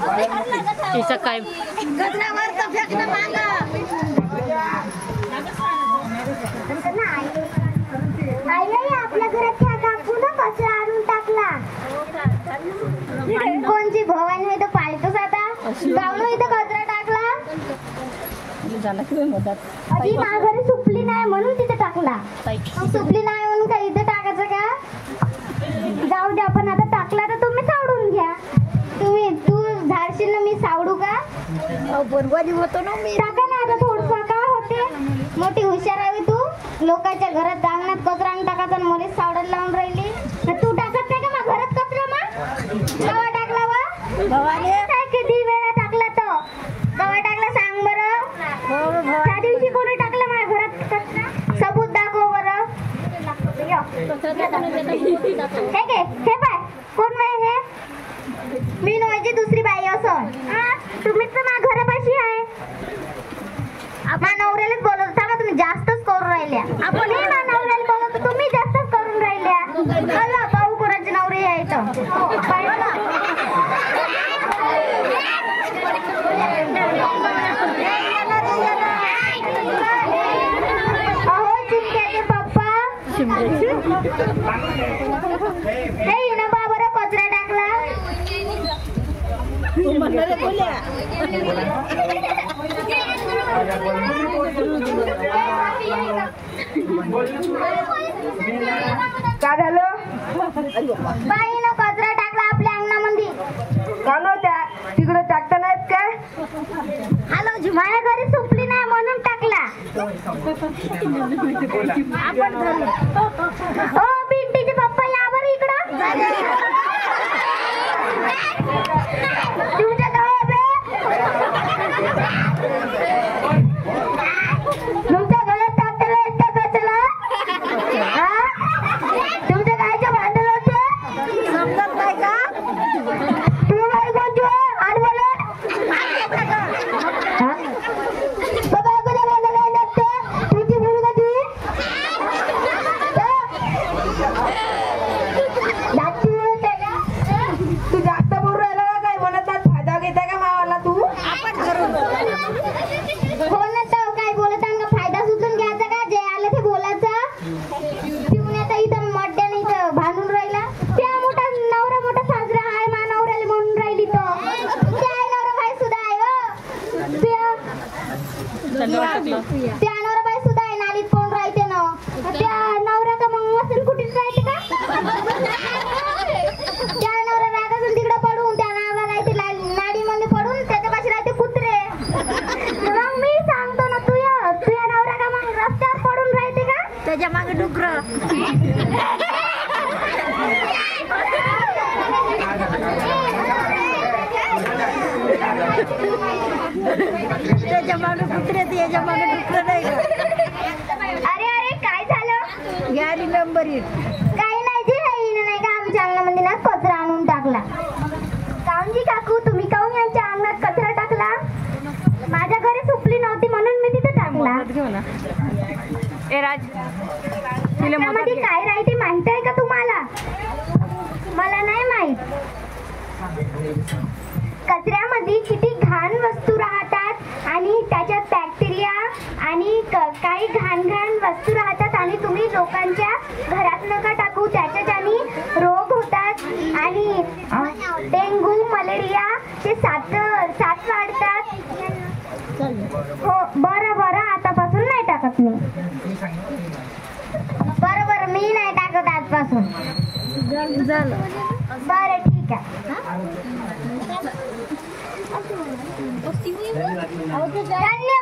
इसं काय गजरावर तर फेकणं मागं. आई आपल्या घरात ह्या काकू ना कचरा आणून टाकला. कोणची भवानी होई तर पाळतोच आता. गावनो इथं कचरा टाकला. आधी माघारी सुपली नाही म्हणून तिथे टाकला. सुपली नाही म्हणून काय इथे टाकायचं का? जाऊ द्या, पण आता टाकला तर तुम्ही सावडून घ्या. तू झाडशील ना, मी सावडू का? बरबादी होतो ना मी. टाका ना आता थोडंसं. का होते मोठी हुशार आहे तू. लोकांच्या घरात अंगणात कचरा आणून टाकायचा आणि मलाच सावडायला लावून राहिली. तू टाकत नाही का मग घरात कचरा? मग कवा टाकला वा? भवानी काय किती वेळा टाकला तो? कवा टाकला सांग बरं. त्या दिवशी कोणी टाकला माझ्या घरात कचरा? सबूत दाखव बरं. हे पाय कोण बाई? हे मी नव्हती, दुसरी बाई असं. तुम्हीच तर माझ्या घरापाशी आहे. माझ्या नवऱ्यालाच बोलत होता ना तुम्ही. जास्तच करून राहिल्या. आपण हे माझ्या नवऱ्याला बोलत, तुम्ही जास्तच करून राहिल्या. भाऊ कोणाची नवरी आहे इथं? अहो चिमट्याचे पप्पा. हे हिनं बाबा कचरा टाकला. काय झालं? बाईनं कचरा टाकला आपल्या अंगणामध्ये. का नव्हत्या तिकडे टाकता नाहीत काय? हॅलो, माझ्या घरी सुपली नाही म्हणून टाकला. आपण ओ पिंटीचे पप्पा या बरं इकडं. तुमच्या घरात टाकलेला इतका कचरा. तुमच्या गायच्या भांडण होते समजत नाही का? तुला बाई कोणती आहे? आणि बोला तुमची मुलगा ती तू जास्त बोलू राहिला काय? म्हणतात फायदा घेताय का मावाला तू? हो ना, तर काय बोलत का? फायदा सुचून घ्यायचा का? जे आलं ते बोलायचं. पिऊन इथं मड्ड्या नाही तर भांडून राहिला. त्या मोठा नवरा मोठा साजरा आहे. मा नवऱ्याला म्हणून राहिली तो. त्या नवरा बाई सुद्धा आहे हो. त्या नवरा बाई सुद्धा आहे. नालीत कोण राहते ना? त्या नवरा का मग मस्त कुठेच राहते का? त्या नवरा राहत असून तिकडे पडून, त्या नावाला राहते नाडीमध्ये पडून, त्याच्यापाशी राहते कुत्रे. मग मी सांगतो ना, तुझ्या नवरा का मग रस्त्यावर पडून राहते का? त्याच्या मागे डुकर. त्याच्या मागे कुत्रे, याच्या मागे डुकर नाही का? अरे काय झालं? या रिमेंबर इट. काही नाही जी हिनं नाही का आमच्या अंगणामध्ये ना कचरा आणून टाकला. काऊनजी काकू, तुम्ही काऊन यांच्या अंगणात कचरा टाकला? माझ्या घरी सुपली नव्हती म्हणून मी तिथे टाकला. त्यामध्ये काय राहते माहित आहे का तुम्हाला? मला नाही माहित. कचऱ्यामध्ये किती घाण वस्तू राहतात आणि त्याच्यात बॅक्टेरिया आणि काही घाण वस्तू राहतात आणि तुम्ही लोकांच्या घरात नका टाकू. त्याच्याने रोग होतात आणि डेंग्यू मलेरिया चे साथ वाढतात. हो बरं आतापासून नाही टाकत मी. बरं मी नाही टाकत आजपासून. बरं ठीक आहे. धन्यवाद.